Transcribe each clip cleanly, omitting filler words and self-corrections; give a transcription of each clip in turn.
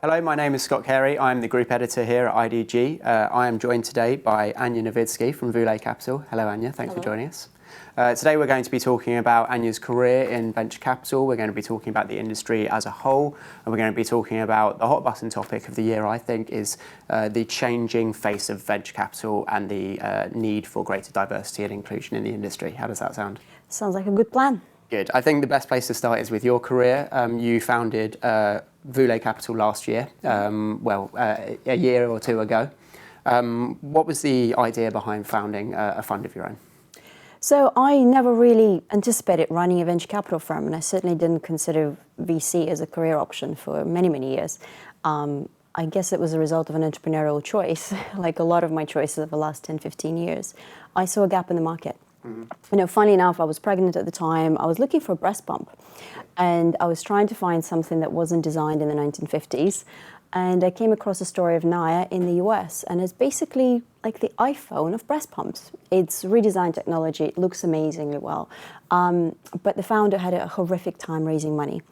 Hello, my name is Scott Carey. I'm the group editor here at IDG. I am joined today by Anya Novidsky from Voulez Capital. Hello, Anya. Thanks for joining us. Today we're going to be talking about Anya's career in venture capital. We're going to be talking about the industry as a whole, and we're going to be talking about the hot button topic of the year, I think, is the changing face of venture capital and the need for greater diversity and inclusion in the industry. How does that sound? Sounds like a good plan. Good. I think the best place to start is with your career. You founded Voulez Capital last year, a year or two ago. What was the idea behind founding a fund of your own? So I never really anticipated running a venture capital firm, and I certainly didn't consider VC as a career option for many, many years. I guess it was a result of an entrepreneurial choice, like a lot of my choices of the last 10, 15 years. I saw a gap in the market. Funnily enough, I was pregnant at the time. I was looking for a breast pump, and I was trying to find something that wasn't designed in the 1950s. And I came across a story of Naya in the US, and it's basically like the iPhone of breast pumps. It's redesigned technology. It looks amazingly well. But the founder had a horrific time raising money.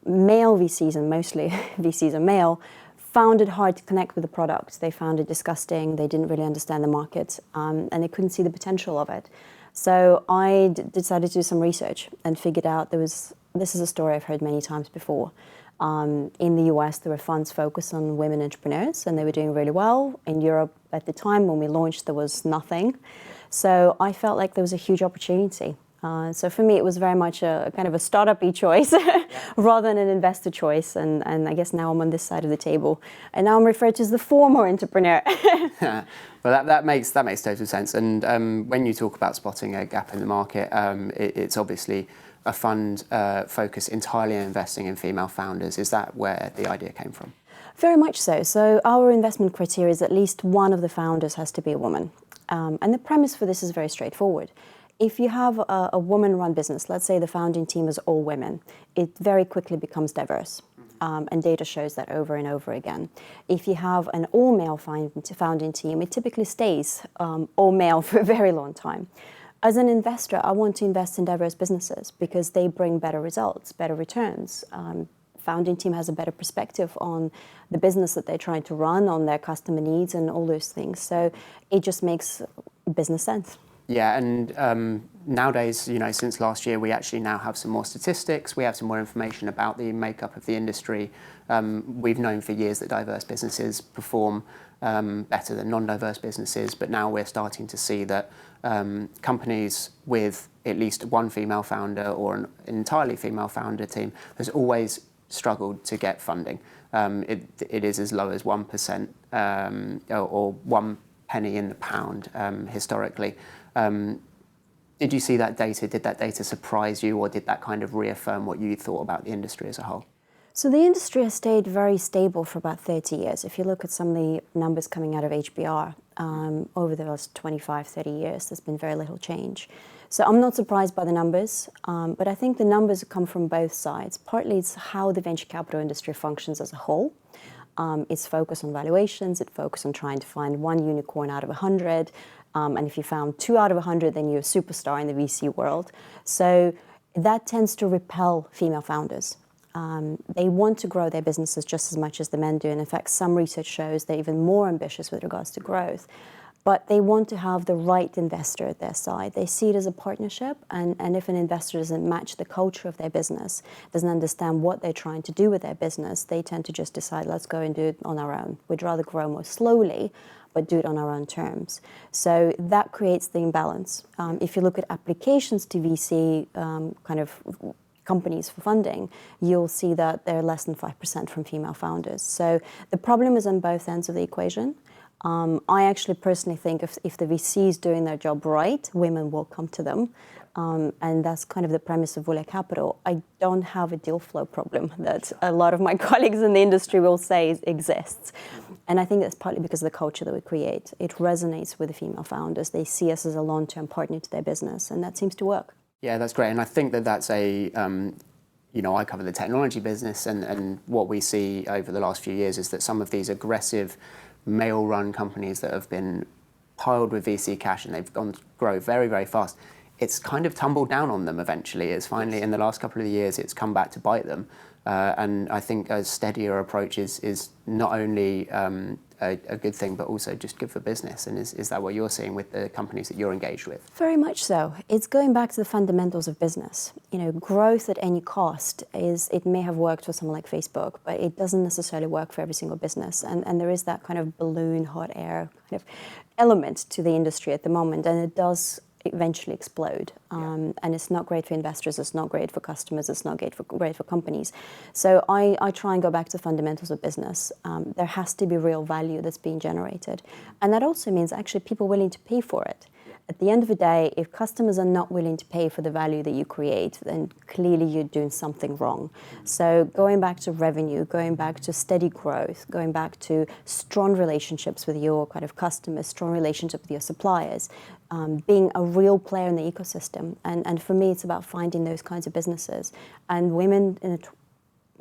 Male VCs, and mostly VCs are male, found it hard to connect with the product. They found it disgusting. They didn't really understand the market, and they couldn't see the potential of it. So I decided to do some research and figured out this is a story I've heard many times before. In the US, there were funds focused on women entrepreneurs, and they were doing really well. In Europe, at the time when we launched, there was nothing. So I felt like there was a huge opportunity. So for me, it was very much a kind of a startup-y choice rather than an investor choice. And I guess now I'm on this side of the table. And now I'm referred to as the former entrepreneur. Well, that makes total sense. And when you talk about spotting a gap in the market, it's obviously a fund focused entirely on investing in female founders. Is that where the idea came from? Very much so. So our investment criteria is at least one of the founders has to be a woman. And the premise for this is very straightforward. If you have a woman-run business, let's say the founding team is all women, it very quickly becomes diverse. And data shows that over and over again. If you have an all-male founding team, it typically stays all-male for a very long time. As an investor, I want to invest in diverse businesses because they bring better results, better returns. Founding team has a better perspective on the business that they're trying to run, on their customer needs and all those things. So it just makes business sense. Yeah, and nowadays, since last year, we actually now have some more statistics. We have some more information about the makeup of the industry. We've known for years that diverse businesses perform better than non-diverse businesses, but now we're starting to see that companies with at least one female founder or an entirely female founder team has always struggled to get funding. It is as low as 1% or 1 penny in the pound historically. Did you see that data? Did that data surprise you, or did that kind of reaffirm what you thought about the industry as a whole? So the industry has stayed very stable for about 30 years. If you look at some of the numbers coming out of HBR, over the last 25, 30 years, there's been very little change. So I'm not surprised by the numbers, but I think the numbers come from both sides. Partly it's how the venture capital industry functions as a whole. It's focused on valuations, it's focused on trying to find one unicorn out of 100. And if you found 2 out of 100, then you're a superstar in the VC world. So that tends to repel female founders. They want to grow their businesses just as much as the men do. And in fact, some research shows they're even more ambitious with regards to growth. But they want to have the right investor at their side. They see it as a partnership. And if an investor doesn't match the culture of their business, doesn't understand what they're trying to do with their business, they tend to just decide, let's go and do it on our own. We'd rather grow more slowly, but do it on our own terms. So that creates the imbalance. If you look at applications to VC kind of companies for funding, you'll see that they're less than 5% from female founders. So the problem is on both ends of the equation. I actually personally think if the VC is doing their job right, women will come to them. And that's kind of the premise of Voulez Capital. I don't have a deal flow problem that a lot of my colleagues in the industry will say exists. And I think that's partly because of the culture that we create. It resonates with the female founders. They see us as a long-term partner to their business, and that seems to work. Yeah, that's great. And I think that's I cover the technology business, and what we see over the last few years is that some of these aggressive male-run companies that have been piled with VC cash and they've gone to grow very, very fast, it's kind of tumbled down on them eventually. It's finally, in the last couple of years, it's come back to bite them. And I think a steadier approach is not only a good thing, but also just good for business. And is that what you're seeing with the companies that you're engaged with? Very much so. It's going back to the fundamentals of business. Growth at any cost it may have worked for someone like Facebook, but it doesn't necessarily work for every single business. And there is that kind of balloon hot air kind of element to the industry at the moment, and it does eventually explode. And it's not great for investors, it's not great for customers, it's not great for companies. So I try and go back to the fundamentals of business. There has to be real value that's being generated. And that also means actually people willing to pay for it. At the end of the day, if customers are not willing to pay for the value that you create, then clearly you're doing something wrong. So going back to revenue, going back to steady growth, going back to strong relationships with your kind of customers, strong relationship with your suppliers, being a real player in the ecosystem. And for me, it's about finding those kinds of businesses. And women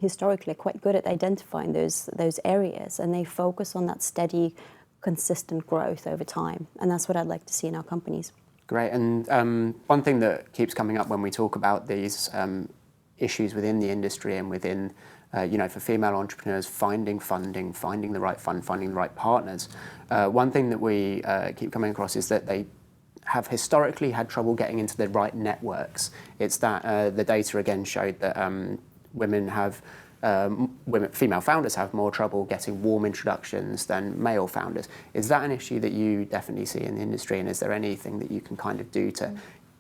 historically are quite good at identifying those areas, and they focus on that steady, consistent growth over time. And that's what I'd like to see in our companies. Great. And one thing that keeps coming up when we talk about these issues within the industry and within, for female entrepreneurs, finding funding, finding the right fund, finding the right partners. One thing that we keep coming across is that they have historically had trouble getting into the right networks. It's that the data again showed that female founders have more trouble getting warm introductions than male founders. Is that an issue that you definitely see in the industry, and is there anything that you can kind of do to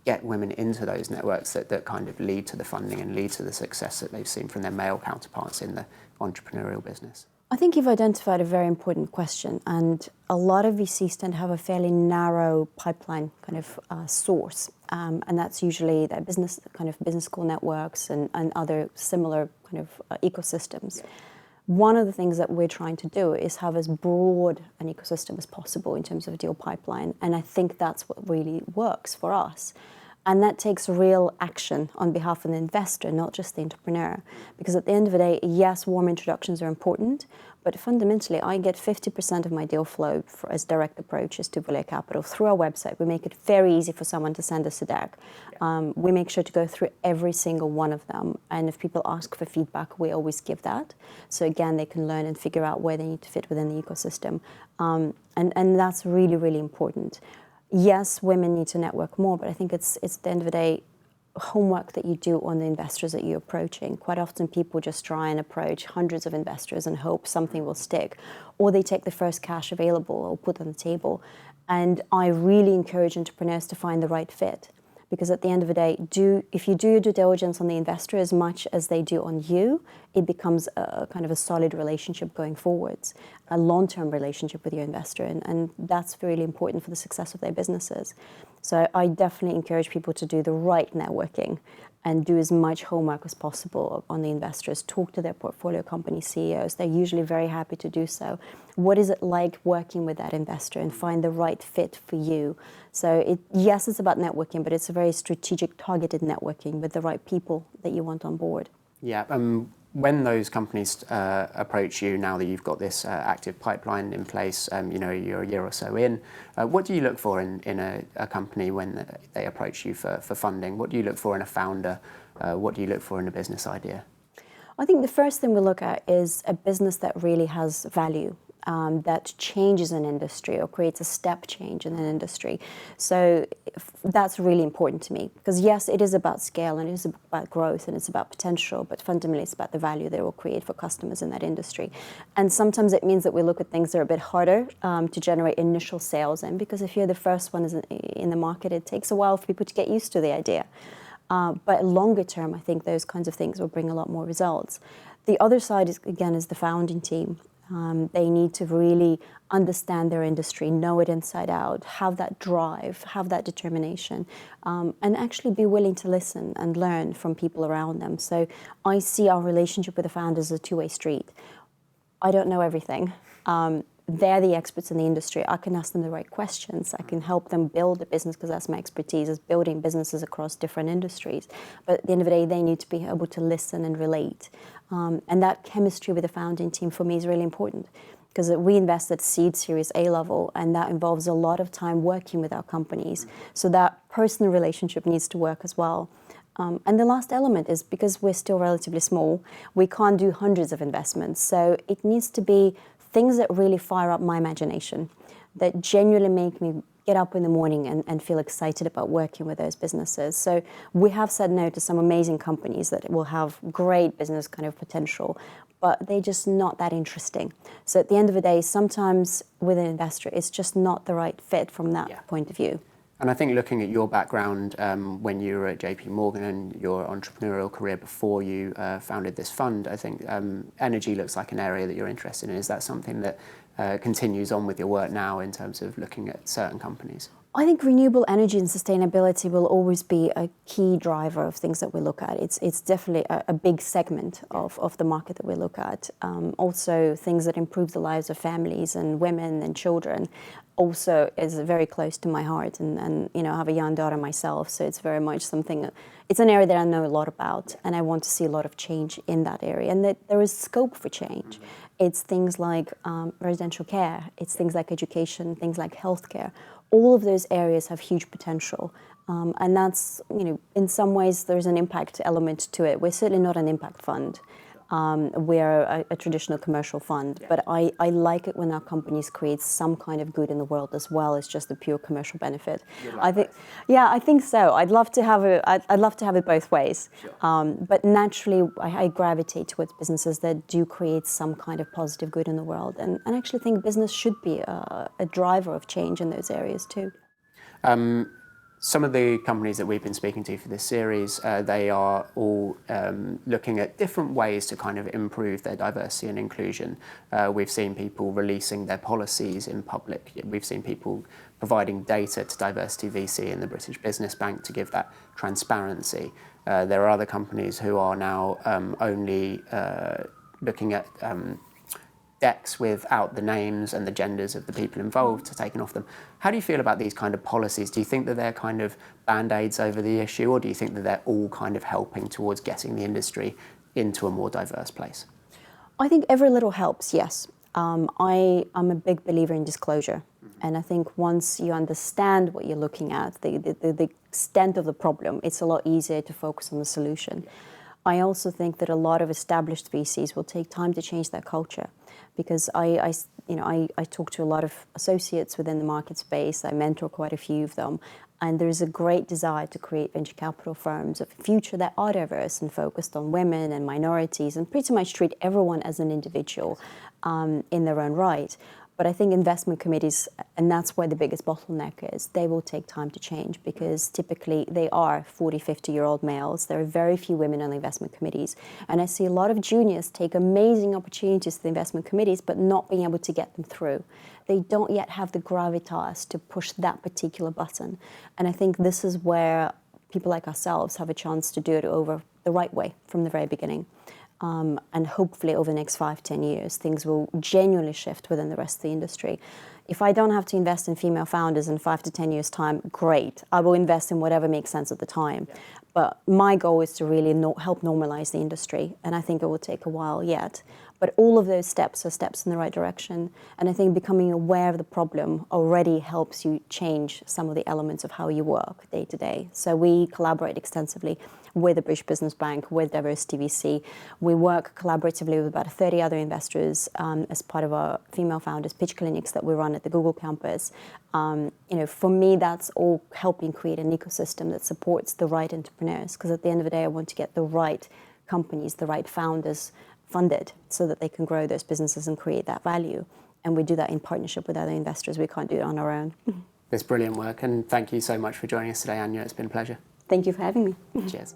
get women into those networks that kind of lead to the funding and lead to the success that they've seen from their male counterparts in the entrepreneurial business? I think you've identified a very important question, and a lot of VCs tend to have a fairly narrow pipeline kind of source, and that's usually that business school networks and other similar kind of ecosystems. One of the things that we're trying to do is have as broad an ecosystem as possible in terms of deal pipeline, and I think that's what really works for us. And that takes real action on behalf of the investor, not just the entrepreneur. Because at the end of the day, yes, warm introductions are important, but fundamentally, I get 50% of my deal flow as direct approaches to Volea Capital through our website. We make it very easy for someone to send us a deck. We make sure to go through every single one of them. And if people ask for feedback, we always give that. So again, they can learn and figure out where they need to fit within the ecosystem. And that's really, really important. Yes, women need to network more, but I think it's at the end of the day, homework that you do on the investors that you're approaching. Quite often people just try and approach hundreds of investors and hope something will stick, or they take the first cash available or put on the table. And I really encourage entrepreneurs to find the right fit. Because at the end of the day, if you do your due diligence on the investor as much as they do on you, it becomes a kind of a solid relationship going forwards, a long-term relationship with your investor, and that's really important for the success of their businesses. So I definitely encourage people to do the right networking and do as much homework as possible on the investors. Talk to their portfolio company CEOs. They're usually very happy to do so. What is it like working with that investor, and find the right fit for you? So yes, it's about networking, but it's a very strategic, targeted networking with the right people that you want on board. Yeah. When those companies approach you, now that you've got this active pipeline in place, you're a year or so in, what do you look for in a company when they approach you for funding? What do you look for in a founder? What do you look for in a business idea? I think the first thing we look at is a business that really has value. That changes an industry or creates a step change in an industry. So that's really important to me, because yes, it is about scale and it is about growth and it's about potential, but fundamentally it's about the value they will create for customers in that industry. And sometimes it means that we look at things that are a bit harder to generate initial sales in, because if you're the first one in the market, it takes a while for people to get used to the idea. But longer term, I think those kinds of things will bring a lot more results. The other side is the founding team. They need to really understand their industry, know it inside out, have that drive, have that determination, and actually be willing to listen and learn from people around them. So I see our relationship with the founders as a two-way street. I don't know everything. They're the experts in the industry. I can ask them the right questions. I can help them build a business, because that's my expertise, is building businesses across different industries. But at the end of the day, they need to be able to listen and relate. And that chemistry with the founding team for me is really important. because we invest at seed Series A level, and that involves a lot of time working with our companies. So that personal relationship needs to work as well. And the last element is, because we're still relatively small, we can't do hundreds of investments. So it needs to be things that really fire up my imagination, that genuinely make me get up in the morning and feel excited about working with those businesses. So we have said no to some amazing companies that will have great business kind of potential, but they're just not that interesting. So at the end of the day, sometimes with an investor, it's just not the right fit from that point of view. And I think looking at your background when you were at JP Morgan and your entrepreneurial career before you founded this fund, I think energy looks like an area that you're interested in. Is that something that continues on with your work now in terms of looking at certain companies? I think renewable energy and sustainability will always be a key driver of things that we look at. It's definitely a big segment of the market that we look at. Also, things that improve the lives of families and women and children also is very close to my heart. And you know, I have a young daughter myself, so it's very much something. It's an area that I know a lot about, and I want to see a lot of change in that area, and that there is scope for change. It's things like residential care, it's things like education, things like healthcare. All of those areas have huge potential. And that's, you know, in some ways there's an impact element to it. We're certainly not an impact fund. We're a traditional commercial fund, but I like it when our companies create some kind of good in the world as well as just the pure commercial benefit. I think, I think so. I'd love to have it both ways. Sure. But naturally, I gravitate towards businesses that do create some kind of positive good in the world, and I actually think business should be a driver of change in those areas too. Some of the companies that we've been speaking to for this series, they are all looking at different ways to kind of improve their diversity and inclusion. We've seen people releasing their policies in public. We've seen people providing data to Diversity VC and the British Business Bank to give that transparency. There are other companies who are now only looking at decks without the names and the genders of the people involved to taken off them. How do you feel about these kind of policies? Do you think that they're kind of band-aids over the issue, or do you think that they're all kind of helping towards getting the industry into a more diverse place? I think every little helps, yes. I'm a big believer in disclosure. And I think once you understand what you're looking at, the extent of the problem, it's a lot easier to focus on the solution. I also think that a lot of established VCs will take time to change their culture, because I talk to a lot of associates within the market space. I mentor quite a few of them, and there's a great desire to create venture capital firms of the future that are diverse and focused on women and minorities, and pretty much treat everyone as an individual in their own right. But I think investment committees, and that's where the biggest bottleneck is, they will take time to change, because typically they are 40, 50-year-old males. There are very few women on the investment committees. And I see a lot of juniors take amazing opportunities to the investment committees, but not being able to get them through. They don't yet have the gravitas to push that particular button. And I think this is where people like ourselves have a chance to do it over the right way from the very beginning. And hopefully over the next 5-10 years, things will genuinely shift within the rest of the industry. If I don't have to invest in female founders in 5 to 10 years' time, great. I will invest in whatever makes sense at the time. Yeah. But my goal is to really help normalize the industry, and I think it will take a while yet. But all of those steps are steps in the right direction, and I think becoming aware of the problem already helps you change some of the elements of how you work day to day. So we collaborate extensively with the British Business Bank, with Diversity VC. We work collaboratively with about 30 other investors as part of our female founders pitch clinics that we run at the Google campus. For me, that's all helping create an ecosystem that supports the right entrepreneurs, because at the end of the day, I want to get the right companies, the right founders funded so that they can grow those businesses and create that value. And we do that in partnership with other investors. We can't do it on our own. It's brilliant work, and thank you so much for joining us today, Anya. It's been a pleasure. Thank you for having me. Cheers.